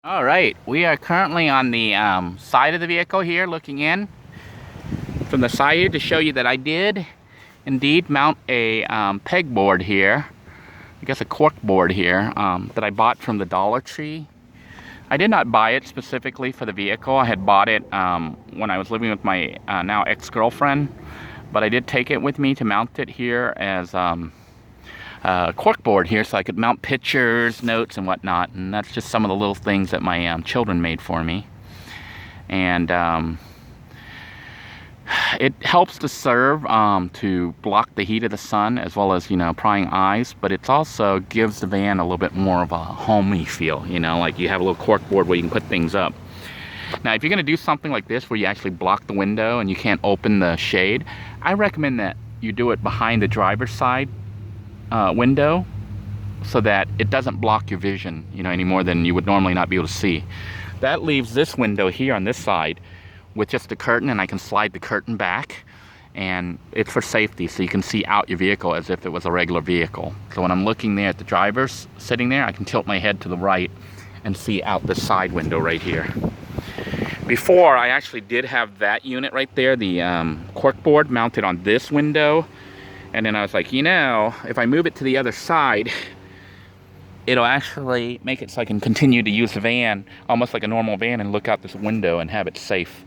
All right, we are currently on the side of the vehicle here, looking in from the side here to show you that I did indeed mount a pegboard here. I guess a cork board here that I bought from the Dollar Tree. I did not buy it specifically for the vehicle. I had bought it when I was living with my now ex-girlfriend, but I did take it with me to mount it here as corkboard here so I could mount pictures, notes, and whatnot. And that's just some of the little things that my children made for me. And it helps to serve to block the heat of the sun, as well as, prying eyes, but it also gives the van a little bit more of a homey feel, like you have a little corkboard where you can put things up. Now, if you're going to do something like this where you actually block the window and you can't open the shade, I recommend that you do it behind the driver's side window, so that it doesn't block your vision, any more than you would normally not be able to see. That leaves this window here on this side with just a curtain, and I can slide the curtain back, and it's for safety, so you can see out your vehicle as if it was a regular vehicle. So when I'm looking there at the driver's sitting there, I can tilt my head to the right and see out the side window right here. Before, I actually did have that unit right there, the corkboard mounted on this window. And then I was like, if I move it to the other side, it'll actually make it so I can continue to use the van almost like a normal van and look out this window and have it safe.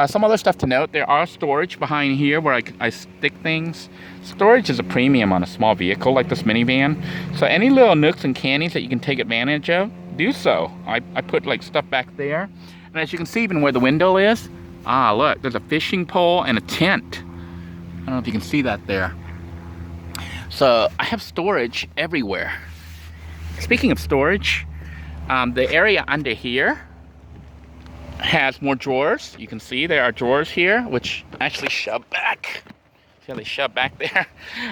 Some other stuff to note, there are storage behind here where I stick things. Storage is a premium on a small vehicle like this minivan. So any little nooks and crannies that you can take advantage of, do so. I put like stuff back there. And as you can see, even where the window is, look, there's a fishing pole and a tent. I don't know if you can see that there. So I have storage everywhere. Speaking of storage, the area under here has more drawers. You can see there are drawers here, which actually shove back. See how they shove back there?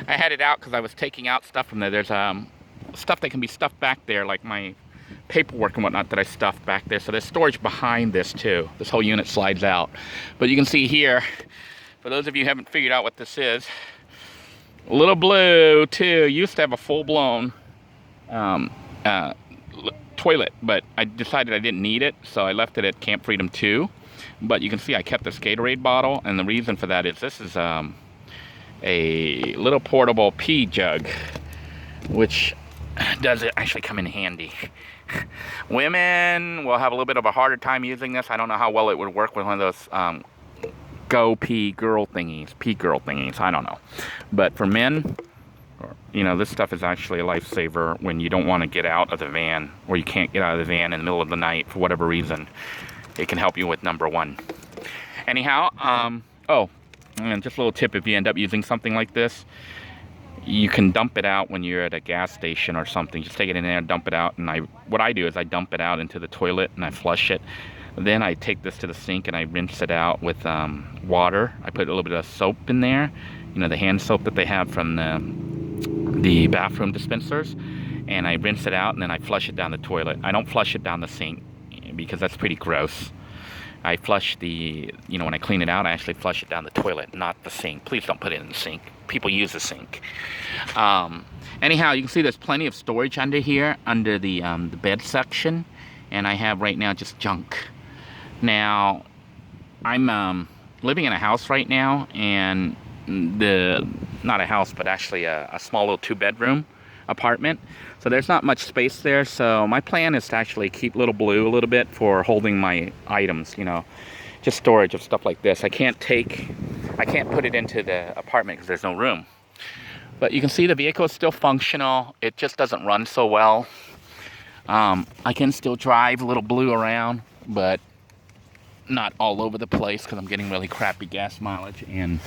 I had it out because I was taking out stuff from there. There's stuff that can be stuffed back there, like my paperwork and whatnot that I stuffed back there. So there's storage behind this too. This whole unit slides out. But you can see here, for those of you who haven't figured out what this is, Lil Blue II used to have a full-blown toilet, but I decided I didn't need it, so I left it at Camp Freedom 2. But you can see I kept this Gatorade bottle, and the reason for that is this is a little portable pee jug, which does actually come in handy. Women will have a little bit of a harder time using this. I don't know how well it would work with one of those pee girl thingies, I don't know. But for men, this stuff is actually a lifesaver when you don't want to get out of the van, or you can't get out of the van in the middle of the night for whatever reason. It can help you with number one. Anyhow, and just a little tip, if you end up using something like this, you can dump it out when you're at a gas station or something. Just take it in there and dump it out. And what I do is I dump it out into the toilet and I flush it. Then I take this to the sink and I rinse it out with water. I put a little bit of soap in there, the hand soap that they have from the bathroom dispensers, and I rinse it out, and then I flush it down the toilet. I don't flush it down the sink because that's pretty gross. I flush when I clean it out, I actually flush it down the toilet, not the sink. Please don't put it in the sink. People use the sink. Anyhow, you can see there's plenty of storage under here, under the bed section, and I have right now just junk. Now, I'm living in a house right now, and not a house, but actually a small little 2-bedroom apartment. So there's not much space there. So my plan is to actually keep Little Blue a little bit for holding my items, just storage of stuff like this. I can't put it into the apartment because there's no room. But you can see the vehicle is still functional. It just doesn't run so well. I can still drive Little Blue around, but not all over the place because I'm getting really crappy gas mileage and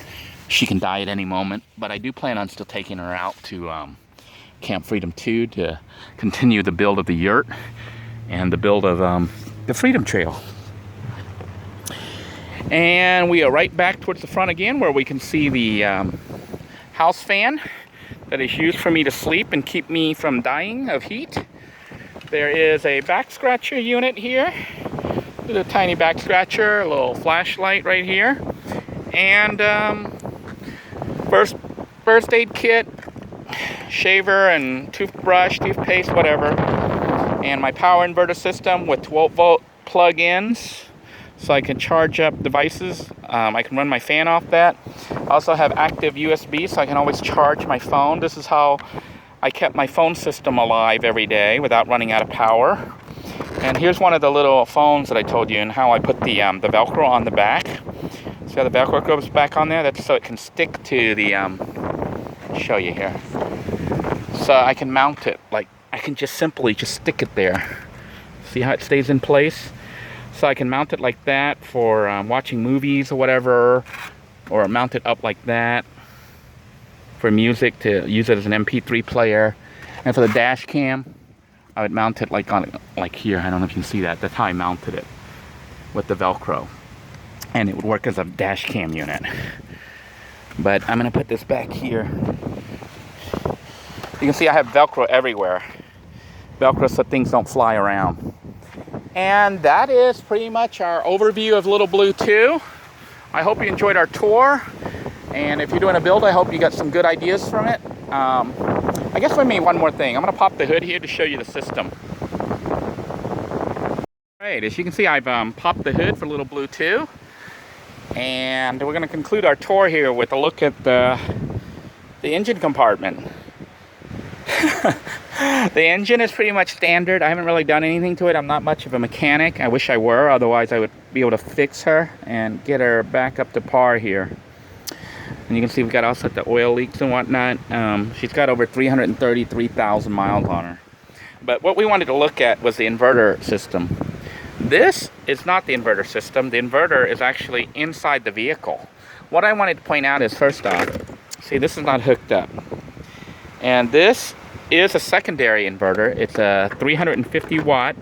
she can die at any moment. But I do plan on still taking her out to Camp Freedom 2 to continue the build of the yurt and the build of the Freedom Trail. And we are right back towards the front again, where we can see the house fan that is used for me to sleep and keep me from dying of heat. There is a back scratcher unit here. A tiny back scratcher, a little flashlight right here, and first aid kit, shaver and toothbrush, toothpaste, whatever. and my power inverter system with 12-volt plug-ins, so I can charge up devices. I can run my fan off that. I also have active USB, so I can always charge my phone. This is how I kept my phone system alive every day without running out of power. And here's one of the little phones that I told you, and how I put the Velcro on the back. See how the Velcro goes back on there? That's so it can stick to the, show you here. So I can mount it, like I can just simply just stick it there. See how it stays in place? So I can mount it like that for watching movies or whatever, or mount it up like that for music, to use it as an MP3 player. And for the dash cam, I would mount it like on, like here. I don't know if you can see that. That's how I mounted it, with the Velcro. And it would work as a dash cam unit. But I'm gonna put this back here. You can see I have Velcro everywhere. Velcro so things don't fly around. And that is pretty much our overview of Lil Blue II. I hope you enjoyed our tour. And if you're doing a build, I hope you got some good ideas from it. I guess for me, one more thing. I'm gonna pop the hood here to show you the system. Alright, as you can see, I've popped the hood for Lil Blue II. And we're gonna conclude our tour here with a look at the engine compartment. The engine is pretty much standard. I haven't really done anything to it. I'm not much of a mechanic. I wish I were, otherwise I would be able to fix her and get her back up to par here. And you can see we've got also the oil leaks and whatnot. She's got over 333,000 miles on her. But what we wanted to look at was the inverter system. This is not the inverter system. The inverter is actually inside the vehicle. What I wanted to point out is, first off, see, this is not hooked up. And this is a secondary inverter. It's a 350 watt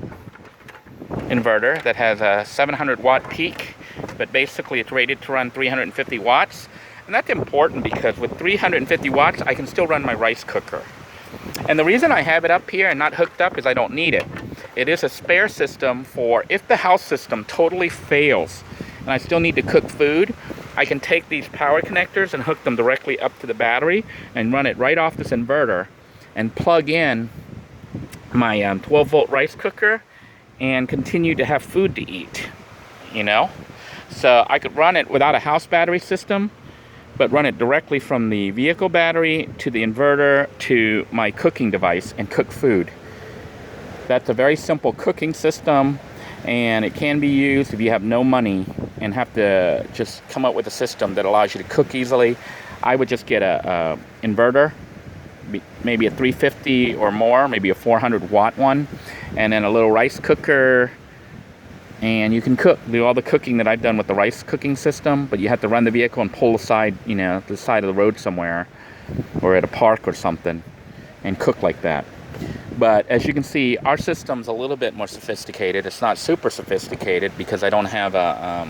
inverter that has a 700 watt peak, but basically it's rated to run 350 watts. And that's important because with 350 watts, I can still run my rice cooker. And the reason I have it up here and not hooked up is I don't need it. It is a spare system for if the house system totally fails and I still need to cook food, I can take these power connectors and hook them directly up to the battery and run it right off this inverter and plug in my 12-volt rice cooker and continue to have food to eat, you know? So I could run it without a house battery system, but run it directly from the vehicle battery to the inverter to my cooking device and cook food. That's a very simple cooking system, and it can be used if you have no money and have to just come up with a system that allows you to cook easily. I would just get a inverter, maybe a 350 or more, maybe a 400 watt one, and then a little rice cooker, and you can do all the cooking that I've done with the rice cooking system, but you have to run the vehicle and pull aside, you know, the side of the road somewhere or at a park or something and cook like that. But as you can see, our system's a little bit more sophisticated. It's not super sophisticated because I don't have a,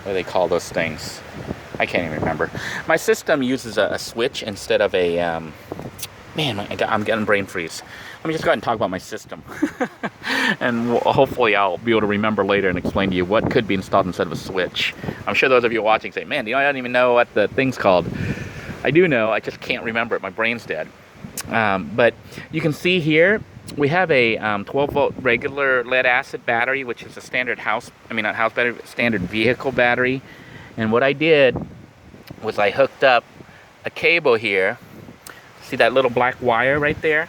what do they call those things? I can't even remember. My system uses a switch instead of a, man, I'm getting brain freeze. Let me just go ahead and talk about my system. And hopefully I'll be able to remember later and explain to you what could be installed instead of a switch. I'm sure those of you watching say, man, I don't even know what the thing's called. I do know, I just can't remember it. My brain's dead. But you can see here, we have a 12-volt regular lead acid battery, which is a standard not house battery, but standard vehicle battery. And what I did was I hooked up a cable here. See that little black wire right there?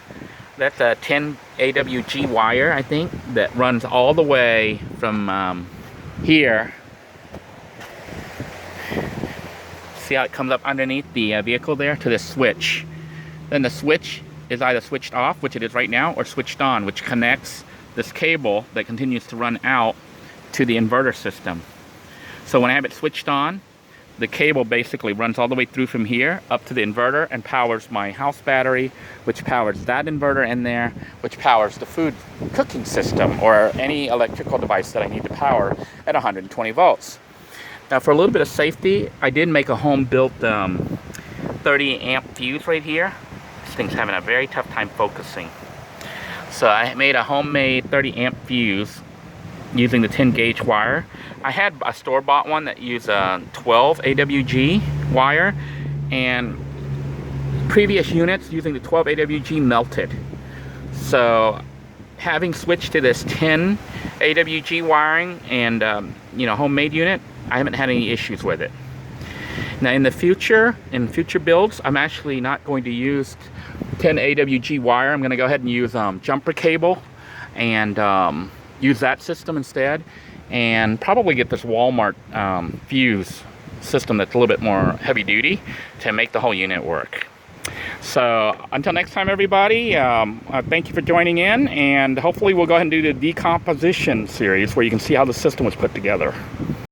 That's a 10 AWG wire, I think, that runs all the way from here. See how it comes up underneath the vehicle there to this switch. Then the switch is either switched off, which it is right now, or switched on, which connects this cable that continues to run out to the inverter system. So when I have it switched on, the cable basically runs all the way through from here up to the inverter and powers my house battery, which powers that inverter in there, which powers the food cooking system or any electrical device that I need to power at 120 volts. Now for a little bit of safety, I did make a home-built 30 amp fuse right here. This thing's having a very tough time focusing. So I made a homemade 30 amp fuse using the 10 gauge wire. I had a store-bought one that used a 12 AWG wire, and previous units using the 12 AWG melted. So having switched to this 10 AWG wiring and you know, homemade unit, I haven't had any issues with it. Now in future builds, I'm actually not going to use 10 AWG wire. I'm going to go ahead and use jumper cable and use that system instead, and probably get this Walmart fuse system that's a little bit more heavy duty to make the whole unit work. So until next time, everybody, thank you for joining in, and hopefully we'll go ahead and do the decomposition series where you can see how the system was put together.